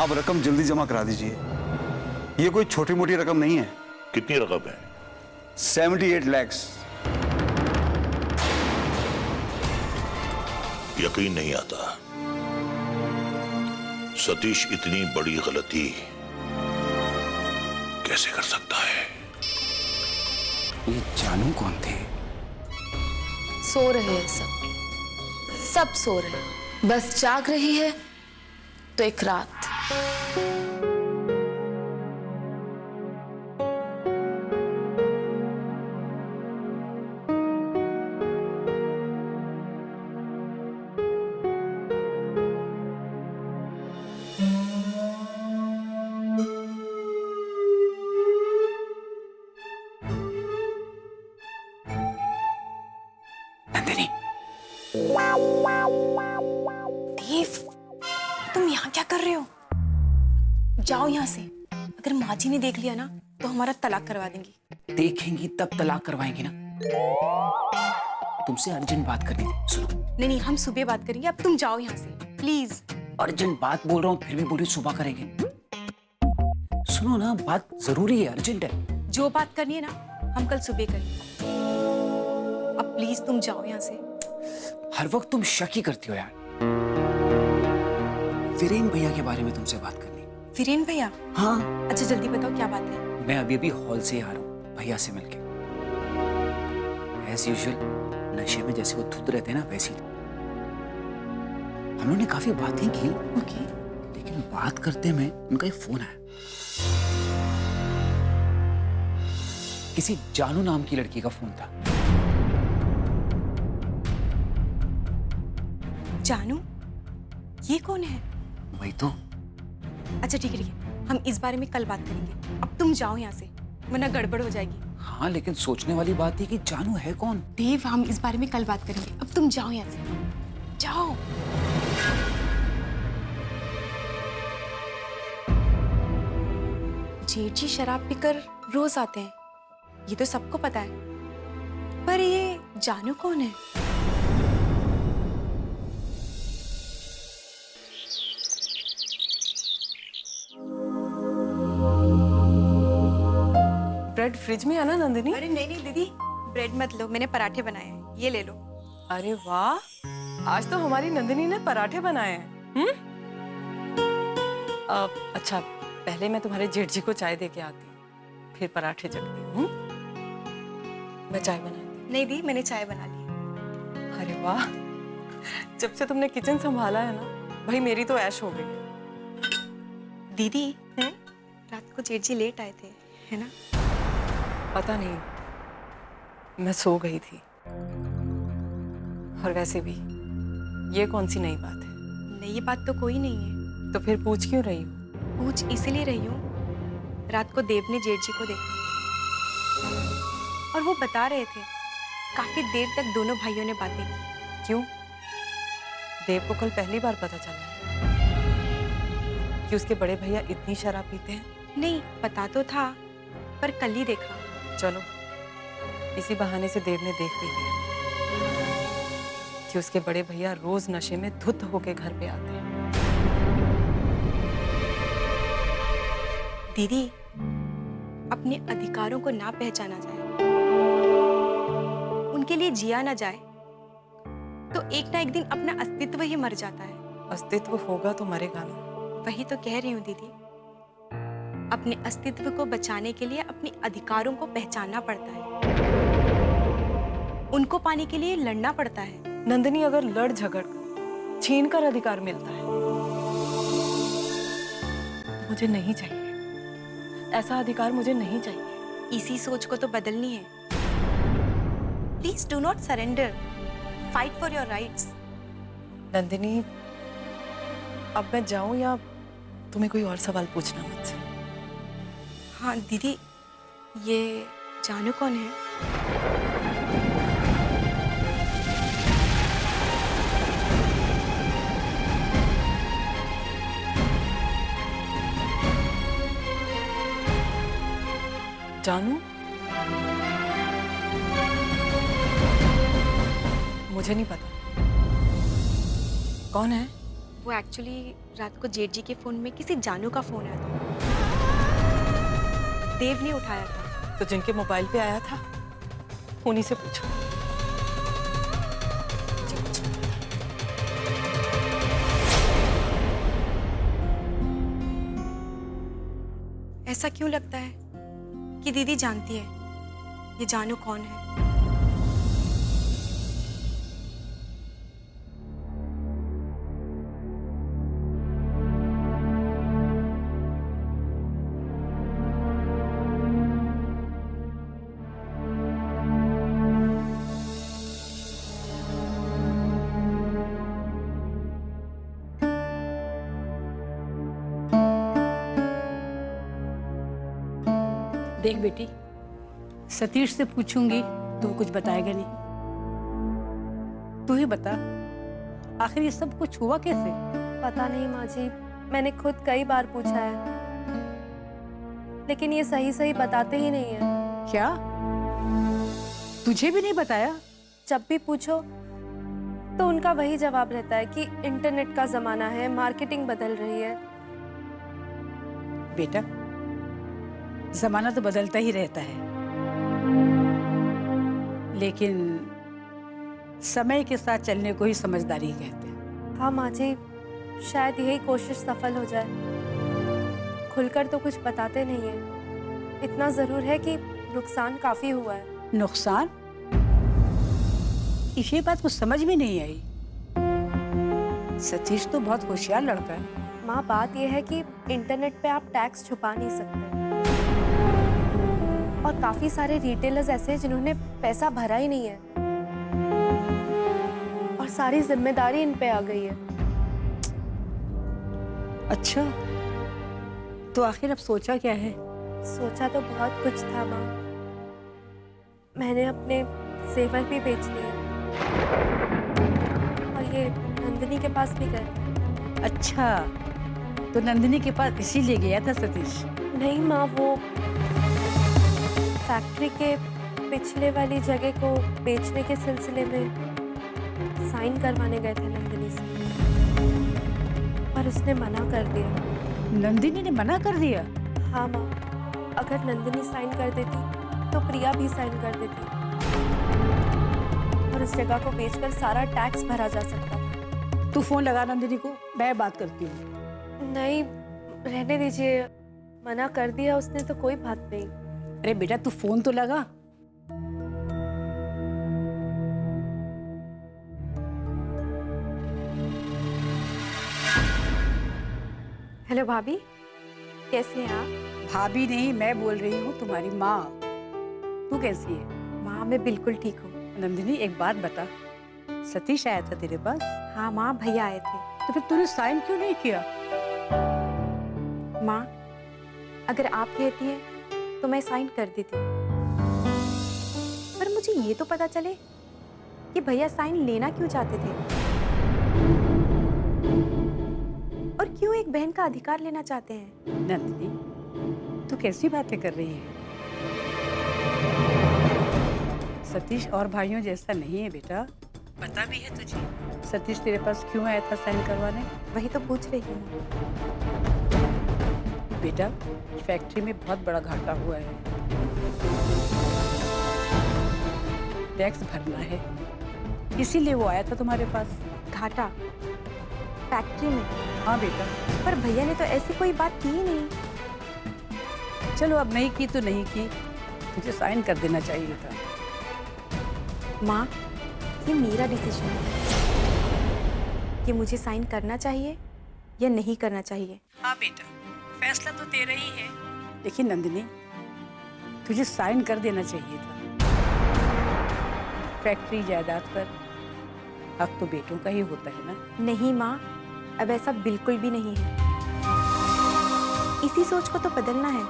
आप रकम जल्दी जमा करा दीजिए। ये कोई छोटी मोटी रकम नहीं है। कितनी रकम है? 78 लाख। यकीन नहीं आता, सतीश इतनी बड़ी गलती कैसे कर सकता है? ये जानू कौन थे? सो रहे हैं सब सो रहे हैं। बस जाग रही है तो एक रात। नंदिनी, देव, तुम यहाँ क्या कर रहे हो? जाओ यहाँ से। अगर माँ जी ने देख लिया ना तो हमारा तलाक करवा देंगी। देखेंगी तब तलाक करवाएंगी ना। तुमसे अर्जेंट बात करनी थी, सुनो। नहीं नहीं, हम सुबह बात करेंगे, अब तुम जाओ यहाँ से प्लीज। अर्जेंट बात बोल रहा हूँ, फिर भी बोल रही सुबह करेंगे। सुनो ना, बात जरूरी है, अर्जेंट है। जो बात करनी है ना हम कल सुबह करेंगे। अब प्लीज तुम जाओ यहाँ से। हर वक्त तुम शक ही करती हो यार। वीरेन भैया के बारे में तुमसे बात करनी। वीरेन भैया? हाँ। अच्छा जल्दी बताओ क्या बात है। मैं अभी हॉल से आ रहा हूँ भैया से मिलके। एज यूजुअल नशे में जैसे वो धुत रहते हैं ना, वैसी हम लोगों ने काफी बातें की। ओके। लेकिन बात करते में उनका एक फोन आया। किसी जानू नाम की लड़की का फोन था। जानू? ये कौन है? वही तो। अच्छा ठीक है, हम इस बारे में कल बात करेंगे। अब तुम जाओ यहाँ से वरना गड़बड़ हो जाएगी। हाँ, लेकिन सोचने वाली बात है कि जानू है कौन। देव, हम इस बारे में कल बात करेंगे। अब तुम जाओ यहाँ से, जाओ। जेठ जी शराब पीकर रोज आते हैं, ये तो सबको पता है। पर ये जानू कौन है? ब्रेड फ्रिज में है ना नंदिनी? अरे नहीं नहीं दीदी, ब्रेड मत लो, मैंने पराठे बनाए हैं, ये ले लो। अरे वाह, आज तो हमारी नंदिनी ने पराठे बनाए हैं। अच्छा, पहले मैं तुम्हारे जेठ जी को चाय दे के आती हूँ, फिर पराठे चखती हूँ। मैं चाय बनाती हूँ। नहीं दी, मैंने चाय बना ली। अरे वाह, जब से तुमने किचन संभाला है ना भाई, मेरी तो ऐश हो गई है। दीदी, रात को जेठ जी लेट आए थे, है ना? पता नहीं, मैं सो गई थी। और वैसे भी ये कौन सी नई बात है? नई बात तो कोई नहीं है। तो फिर पूछ क्यों रही हो? पूछ इसलिए रही हूँ, रात को देव ने जेठ जी को देखा और वो बता रहे थे काफी देर तक दोनों भाइयों ने बातें की। क्यों? देव को कल पहली बार पता चला कि उसके बड़े भैया इतनी शराब पीते हैं? नहीं, पता तो था पर कल ही देखा। चलो, इसी बहाने से देव ने देख भी लिया कि उसके बड़े भैया रोज नशे में धुत होके घर पे आते हैं। दीदी, अपने अधिकारों को ना पहचाना जाए, उनके लिए जिया ना जाए, तो एक ना एक दिन अपना अस्तित्व ही मर जाता है। अस्तित्व होगा तो मरेगा ना। वही तो कह रही हूँ दीदी, अपने अस्तित्व को बचाने के लिए अपने अधिकारों को पहचानना पड़ता है, उनको पाने के लिए लड़ना पड़ता है। नंदिनी, अगर लड़ झगड़ छीन कर अधिकार मिलता है तो मुझे नहीं चाहिए। ऐसा अधिकार मुझे नहीं चाहिए। इसी सोच को तो बदलनी है। Please do not surrender, fight for your rights. Nandini, अब मैं जाऊं या तुम्हें कोई और सवाल पूछना मुझसे? हाँ दीदी, ये जानू कौन है? जानू? मुझे नहीं पता। कौन है? वो एक्चुअली रात को जेठ जी के फोन में किसी जानू का फोन आया था। देव ने उठाया था। तो जिनके मोबाइल पे आया था उन्हीं से पूछो। ऐसा क्यों लगता है कि दीदी जानती है ये जानू कौन है? देख बेटी, सतीश से पूछूंगी तो वो कुछ बताएगा नहीं। तू ही बता, आखिर ये सब कुछ हुआ कैसे? पता नहीं माँ जी, मैंने खुद कई बार पूछा है, लेकिन ये सही सही बताते ही नहीं है। क्या तुझे भी नहीं बताया? जब भी पूछो तो उनका वही जवाब रहता है कि इंटरनेट का जमाना है, मार्केटिंग बदल रही है। बेटा, जमाना तो बदलता ही रहता है, लेकिन समय के साथ चलने को ही समझदारी कहते हैं। हाँ माँ जी, शायद यही कोशिश सफल हो जाए। खुलकर तो कुछ बताते नहीं है। इतना जरूर है कि नुकसान काफी हुआ है। नुकसान? ये बात कुछ समझ में नहीं आई। सतीश तो बहुत होशियार लड़का है। माँ, बात यह है कि इंटरनेट पे आप टैक्स छुपा नहीं सकते, और काफी सारे रिटेलर्स ऐसे हैं जिन्होंने पैसा भरा ही नहीं है, और सारी जिम्मेदारी इन पे आ गई है। अच्छा, तो आखिर अब सोचा क्या है? सोचा तो बहुत कुछ था माँ। मैंने अपने सेवर भी बेच लिए और ये नंदिनी के पास भी गए थे। अच्छा, तो नंदिनी के पास इसीलिए गया था सतीश? नहीं माँ, वो फैक्ट्री के पिछले वाली जगह को बेचने के सिलसिले में साइन करवाने गए थे नंदिनी से, पर उसने मना कर दिया। नंदिनी ने मना कर दिया? हाँ माँ, अगर नंदिनी साइन कर देती तो प्रिया भी साइन कर देती और उस जगह को बेचकर सारा टैक्स भरा जा सकता था। तू फोन लगा नंदिनी को, मैं बात करती हूँ। नहीं, रहने दीजिए, मना कर दिया उसने तो कोई बात नहीं। अरे बेटा, तू फोन तो लगा। हेलो भाभी, कैसे हैं आप? भाभी नहीं, मैं बोल रही हूँ तुम्हारी माँ। तू कैसी है? माँ, मैं बिल्कुल ठीक हूँ। नंदिनी, एक बात बता, सतीश आया था तेरे पास? हाँ माँ, भैया आए थे। तो फिर तूने साइन क्यों नहीं किया? माँ, अगर आप कहती हैं तो मैं साइन कर देती हूँ, पर मुझे ये तो पता चले कि भैया साइन लेना क्यों चाहते थे और क्यों एक बहन का अधिकार लेना चाहते हैं। नंदिनी, तू कैसी बातें कर रही है? सतीश और भाइयों जैसा नहीं है बेटा, पता भी है तुझे सतीश तेरे पास क्यों आया था साइन करवाने? वही तो पूछ रही हूँ। बेटा, फैक्ट्री में बहुत बड़ा घाटा हुआ है, टैक्स भरना है, इसीलिए वो आया था तुम्हारे पास। घाटा फैक्ट्री में? हाँ बेटा। पर भैया ने तो ऐसी कोई बात की ही नहीं। चलो, अब नहीं की तो नहीं की, तुझे साइन कर देना चाहिए था। माँ, ये मेरा डिसीजन है कि मुझे साइन करना चाहिए या नहीं करना चाहिए। हाँ बेटा, फैसला तो तेरा ही है, लेकिन नंदिनी, तुझे साइन कर देना चाहिए था। फैक्ट्री जायदाद पर हक तो बेटों का ही होता है ना? नहीं माँ, अब ऐसा बिल्कुल भी नहीं है। इसी सोच को तो बदलना है,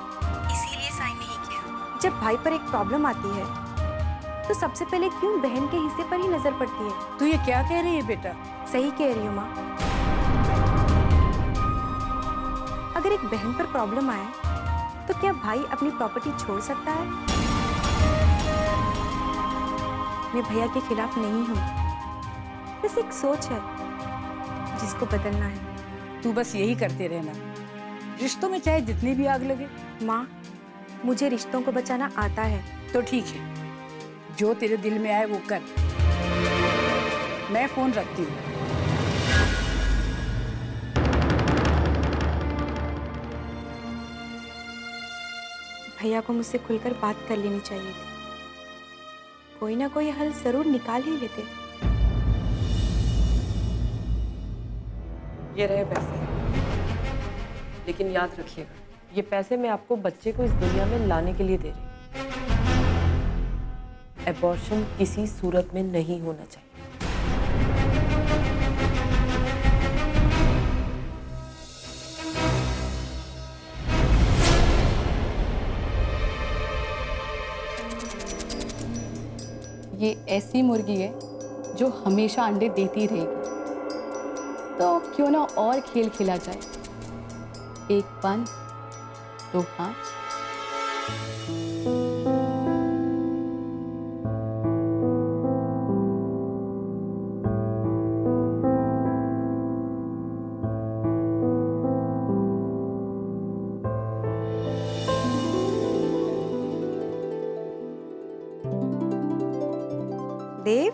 इसीलिए साइन नहीं किया। जब भाई पर एक प्रॉब्लम आती है तो सबसे पहले क्यों बहन के हिस्से पर ही नजर पड़ती है। तू ये क्या कह रही है बेटा? सही कह रही हूँ माँ। अगर एक बहन पर प्रॉब्लम आए तो क्या भाई अपनी प्रॉपर्टी छोड़ सकता है? मैं भैया के खिलाफ नहीं हूँ, बस एक सोच है जिसको बदलना है। तू बस यही करते रहना, रिश्तों में चाहे जितनी भी आग लगे। माँ, मुझे रिश्तों को बचाना आता है। तो ठीक है, जो तेरे दिल में आए वो कर। मैं फोन रखती हूँ। भैया को मुझसे खुलकर बात कर लेनी चाहिए थी। कोई ना कोई हल जरूर निकाल ही लेते। ये रहे पैसे, लेकिन याद रखिएगा, ये पैसे मैं आपको बच्चे को इस दुनिया में लाने के लिए दे रही हूँ। एबॉर्शन किसी सूरत में नहीं होना चाहिए। ये ऐसी मुर्गी है जो हमेशा अंडे देती रहेगी, तो क्यों ना और खेल खेला जाए। 1 बंद 2 कांच। देव,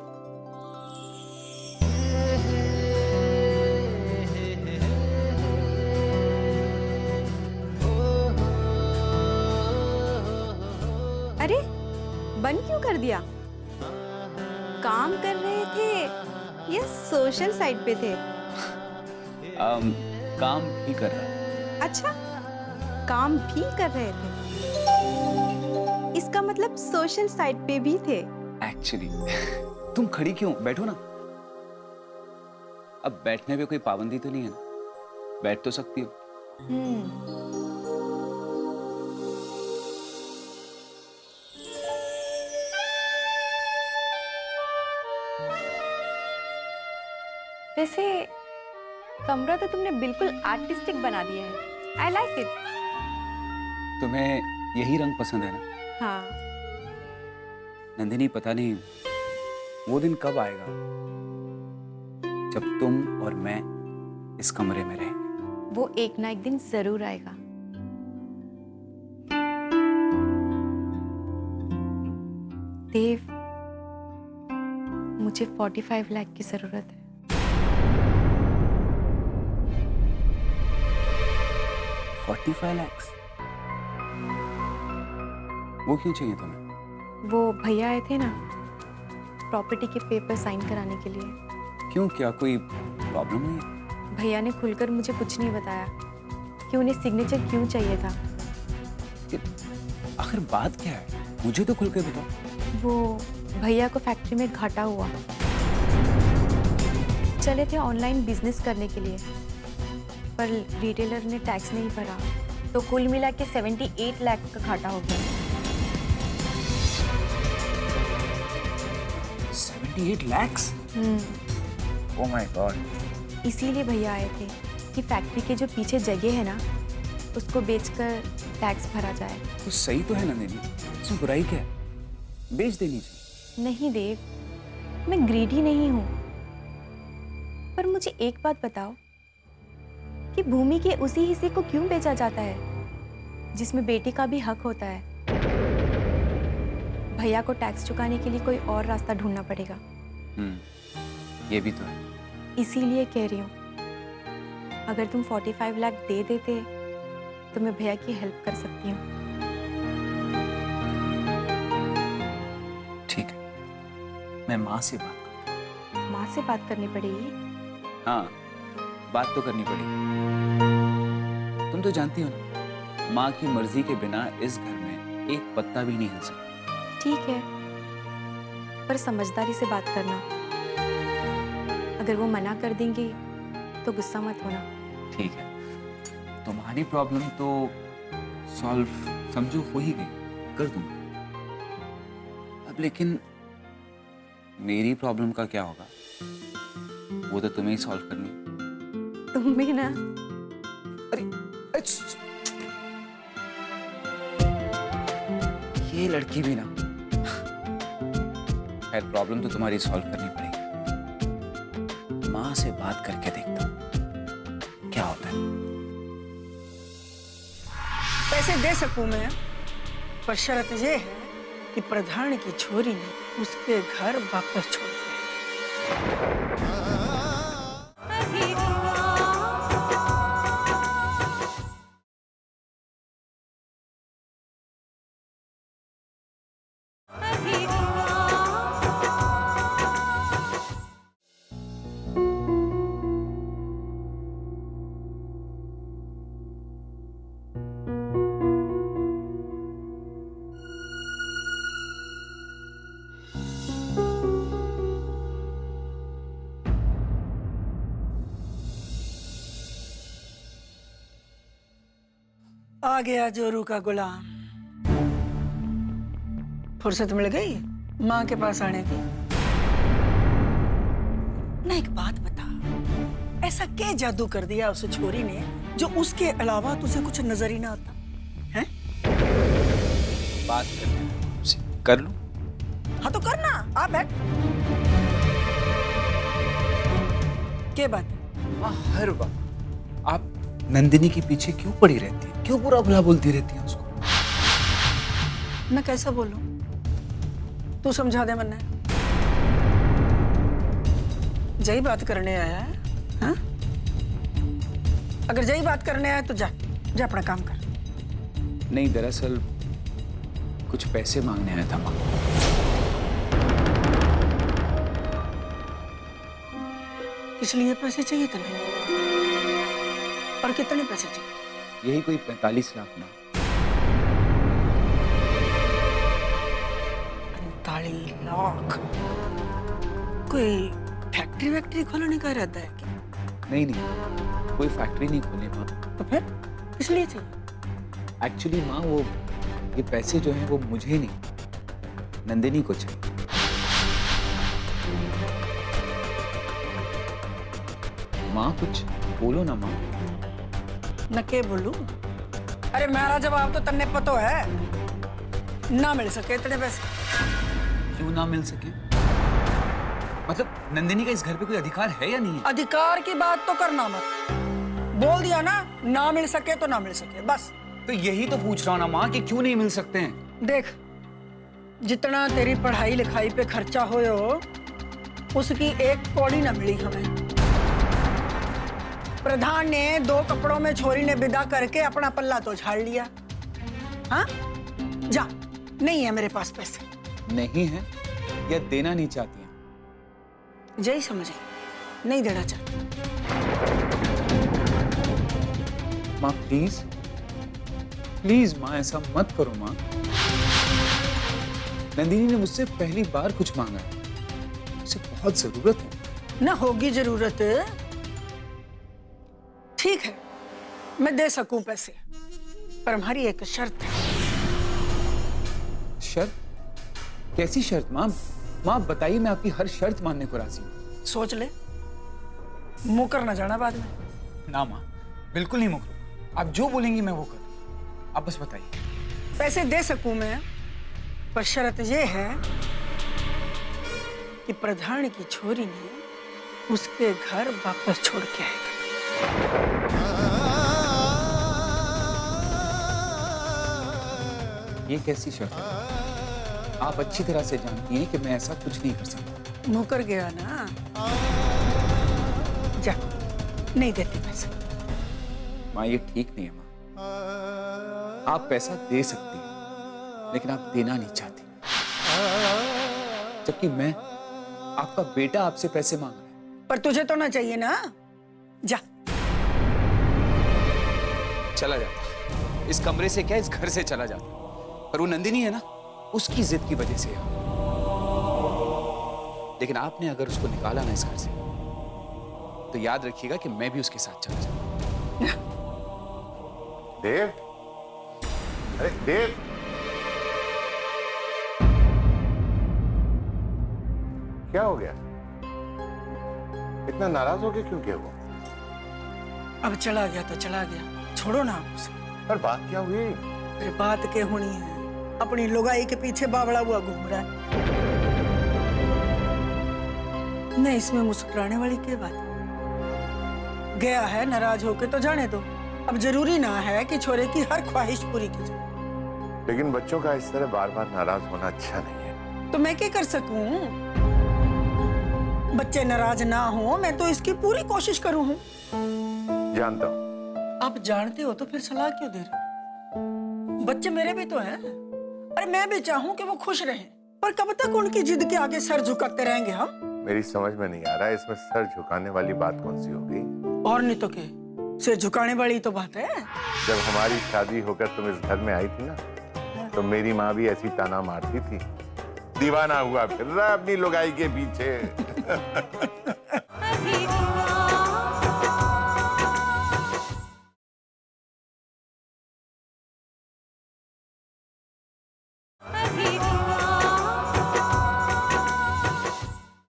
अरे बंद क्यों कर दिया? काम कर रहे थे या सोशल साइट पे थे? काम भी कर रहा है। अच्छा, काम भी कर रहे थे, इसका मतलब सोशल साइट पे भी थे। एक्चुअली तुम खड़ी क्यों? बैठो ना। अब बैठने पे कोई पाबंदी तो नहीं है ना, बैठ तो सकती हो। वैसे कमरा तो तुमने बिल्कुल आर्टिस्टिक बना दिया है। I like it. तुम्हें यही रंग पसंद है ना? हाँ। नंदिनी, पता नहीं वो दिन कब आएगा जब तुम और मैं इस कमरे में रहेंगे। वो एक ना एक दिन जरूर आएगा। देव, मुझे 45 लाख की जरूरत है। 45 लाख? वो क्यों चाहिए तुम्हें? वो भैया आए थे ना प्रॉपर्टी के पेपर साइन कराने के लिए। क्यों, क्या कोई प्रॉब्लम हुई है? भैया ने खुलकर मुझे कुछ नहीं बताया कि उन्हें सिग्नेचर क्यों चाहिए था। आखिर बात क्या है, मुझे तो खुल के बताओ। वो भैया को फैक्ट्री में घाटा हुआ, चले थे ऑनलाइन बिजनेस करने के लिए, पर रिटेलर ने टैक्स नहीं भरा, तो कुल मिला के 78 लाख का घाटा हो गया। 78 लाख? Oh my God. इसीलिए भैया आए थे कि फैक्ट्री के जो पीछे जगह है ना, उसको बेचकर टैक्स भरा जाए। तो सही तो है नंदिनी, इसमें बुराई क्या है? बेच देनी चाहिए। नहीं देव, मैं ग्रीडी नहीं हूँ, पर मुझे एक बात बताओ कि भूमि के उसी हिस्से को क्यों बेचा जाता है जिसमें बेटी का भी हक होता है? भैया को टैक्स चुकाने के लिए कोई और रास्ता ढूंढना पड़ेगा। ये भी तो है। इसीलिए कह रही हूँ, अगर तुम 45 लाख दे देते तो मैं भैया की हेल्प कर सकती हूँ। ठीक है, मैं माँ से बात करता हूँ। माँ से बात करनी पड़ेगी? हाँ, बात तो करनी पड़ेगी। तुम तो जानती हो ना, माँ की मर्जी के बिना इस घर में एक पत्ता भी नहीं हिल सकता। ठीक है, पर समझदारी से बात करना। अगर वो मना कर देंगी तो गुस्सा मत होना। ठीक है, तुम्हारी प्रॉब्लम तो सॉल्व समझो हो ही गई, कर दूंगा। अब लेकिन मेरी प्रॉब्लम का क्या होगा, वो तो तुम्हें ही सॉल्व करनी है। तुम भी ना। ये लड़की भी ना। खैर, प्रॉब्लम तो तुम्हारी सॉल्व करनी पड़ेगी। माँ से बात करके देखता हूँ। क्या होता है? पैसे दे सकूं मैं, पर शर्त यह है कि प्रधान की छोरी ने उसके घर वापस छोड़ दिया। आ गया जोरू का गुलाम। फुर्सत मिल गई माँ के पास आने की। ना एक बात बता, ऐसा क्या जादू कर दिया उस छोरी ने जो उसके अलावा तुझे कुछ नजर ही ना आता है? बात कर लूं? हाँ तो करना, आ बैठ। क्या बात है? हर वक्त आप नंदिनी के पीछे क्यों पड़ी रहती है? क्यों बुरा भला बोलती रहती है उसको? मैं कैसा बोलूं? तू समझा दे मन्ने। जही बात करने आया है, हाँ? अगर जही बात करने आया तो जा अपना काम कर। नहीं, दरअसल कुछ पैसे मांगने आया था माँ। किस लिए पैसे चाहिए तुम्हें? और कितने पैसे चाहिए? यही कोई 45 लाख ना। 45 लाख? कोई फैक्ट्री वैक्ट्री खोलने का इरादा है क्या? नहीं, कोई फैक्ट्री नहीं खोली माँ। तो फिर किस लिए चाहिए? एक्चुअली माँ, वो ये पैसे जो हैं वो मुझे नहीं, नंदिनी को चाहिए। माँ कुछ बोलो ना माँ। न के बोलूं? अरे मेरा जवाब तो तन्ने पतो है। ना मिल सके इतने पैसे। क्यों ना मिल सके? मतलब नंदिनी का इस घर पे कोई अधिकार है या नहीं है? अधिकार की बात तो करना मत। बोल दिया ना मिल सके तो ना मिल सके, बस। तो यही तो पूछ रहा हूँ ना माँ कि क्यों नहीं मिल सकते हैं? देख, जितना तेरी पढ़ाई लिखाई पे खर्चा होयो, उसकी एक कौड़ी ना मिली हमें। प्रधान ने 2 कपड़ों में छोरी ने विदा करके अपना पल्ला तो झाड़ लिया। हाँ? जा, नहीं है मेरे पास पैसे। नहीं है या देना नहीं चाहती हैं? जय समझे, नहीं देना चाहती। माँ प्लीज प्लीज माँ, ऐसा मत करो माँ। नंदिनी ने मुझसे पहली बार कुछ मांगा है, उसे बहुत जरूरत है। ना होगी जरूरत, ठीक है, मैं दे सकूं पैसे, पर हमारी एक शर्त है। शर्त? कैसी शर्त माँ? माँ बताइए, मैं आपकी हर शर्त मानने को राजी हूँ। सोच ले, मुकर ना जाना बाद में। ना माँ, बिल्कुल नहीं मुकरूँ। आप जो बोलेंगी मैं वो करूँ। आप बस बताइए। पैसे दे सकूं मैं, पर शर्त यह है कि प्रधान की छोरी ने उसके घर वापस छोड़ के आएगा। ये कैसी शर्त है? आप अच्छी तरह से जानती हैं कि मैं ऐसा कुछ नहीं कर सकता। मुकर गया ना, जा, नहीं देती पैसे। माँ ये ठीक नहीं है माँ। आप पैसा दे सकती हैं, लेकिन आप देना नहीं चाहती, जबकि मैं, आपका बेटा आपसे पैसे मांग रहा है। पर तुझे तो ना चाहिए ना, जा। चला जाता, इस कमरे से क्या, इस घर से चला जाता, पर वो नंदिनी है ना, उसकी जिद की वजह से। लेकिन आपने अगर उसको निकाला ना इस घर से, तो याद रखिएगा कि मैं भी उसके साथ चला जाऊंगा। देव, अरे देव, क्या हो गया? इतना नाराज हो गया क्यों किया वो? अब चला गया तो चला गया, छोड़ो ना आप उसे। पर बात क्या हुई? अरे बात क्या होनी है, अपनी लुगाई के पीछे बावड़ा हुआ घूम रहा है। नहीं, इसमें मुस्कुराने वाली क्या बात है? गया है नाराज होके तो जाने दो। अब जरूरी ना है कि छोरे की हर ख्वाहिश पूरी की जाए। लेकिन बच्चों का इस तरह बार बार नाराज होना अच्छा नहीं है। तो मैं क्या कर सकूं? बच्चे नाराज ना हो, मैं तो इसकी पूरी कोशिश करूं हूं। जानता हूँ। आप जानते हो तो फिर सलाह क्यों दे रहे हो? बच्चे मेरे भी तो हैं। अरे मैं भी चाहूं कि वो खुश रहें, पर कब तक उनकी जिद के आगे सर झुकाते रहेंगे हम? मेरी समझ में नहीं आ रहा है इसमें सर झुकाने वाली बात कौन सी हो गई? और नहीं तो क्या, सिर झुकाने वाली तो बात है। जब हमारी शादी होकर तुम इस घर में आई थी ना, तो मेरी माँ भी ऐसी ताना मारती थी, दीवाना हुआ फिर रहा अपनी लुगाई के पीछे।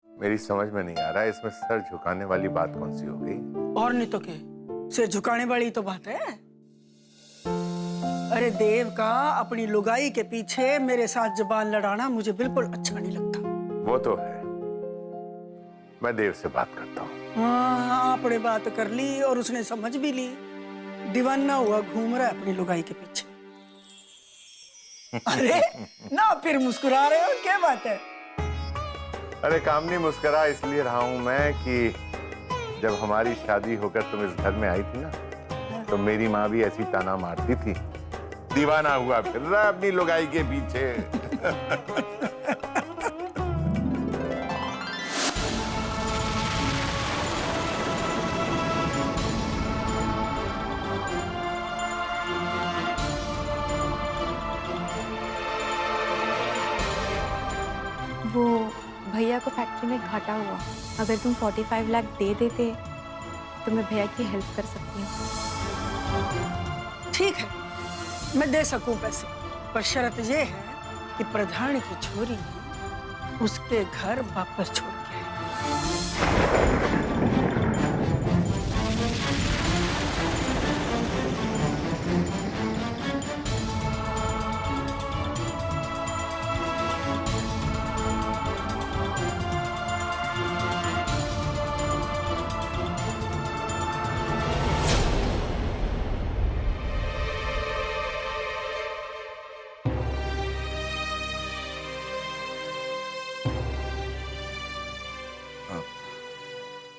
मेरी समझ में नहीं आ रहा है इसमें सर झुकाने वाली बात कौन सी हो गई? और नहीं तो क्या, सिर झुकाने वाली तो बात है। अरे देव का अपनी लुगाई के पीछे मेरे साथ जुबान लड़ाना मुझे बिल्कुल अच्छा नहीं लगता। वो तो है, मैं देव से बात करता हूँ। हाँ, आपने बात कर ली और उसने समझ भी ली। दीवाना हुआ घूम रहा है अपनी लुगाई के पीछे। अरे ना फिर मुस्कुरा रहे हो, क्या बात है? अरे कामनी, मुस्कुरा इसलिए रहा हूं मैं कि जब हमारी शादी होकर तुम इस घर में आई थी ना, तो मेरी माँ भी ऐसी ताना मारती थी, दीवाना हुआ फिर रहा अपनी लुगाई के पीछे। वो भैया को फैक्ट्री में घाटा हुआ, अगर तुम 45 लाख दे देते तो मैं भैया की हेल्प कर सकती हूँ। ठीक है, मैं दे सकूं पैसे, पर शर्त यह है कि प्रधान की छोरी उसके घर वापस छोड़ के आए।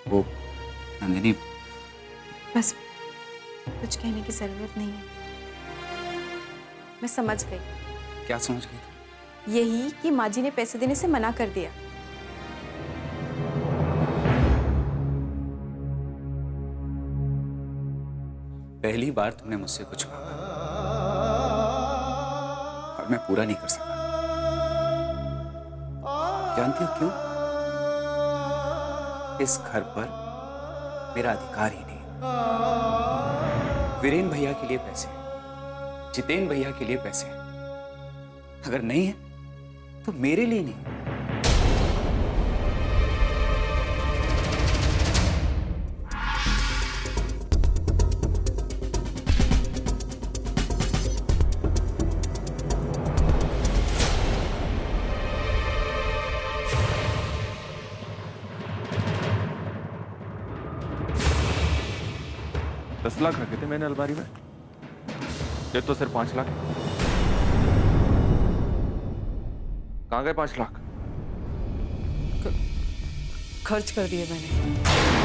वो नंदिनी, बस कुछ कहने की जरूरत नहीं है, मैं समझ गई। क्या समझ गई तुम? यही कि माँ जी ने पैसे देने से मना कर दिया। पहली बार तुमने मुझसे कुछ मांगा और मैं पूरा नहीं कर सका। जानती हो क्यों? इस घर पर मेरा अधिकार ही नहीं। वीरेन भैया के लिए पैसे, जितेन भैया के लिए पैसे, अगर नहीं है तो मेरे लिए नहीं। 10 लाख रखे थे मैंने अलमारी में, ये तो सिर्फ 5 लाख। कहाँ गए 5 लाख? खर्च कर दिए मैंने।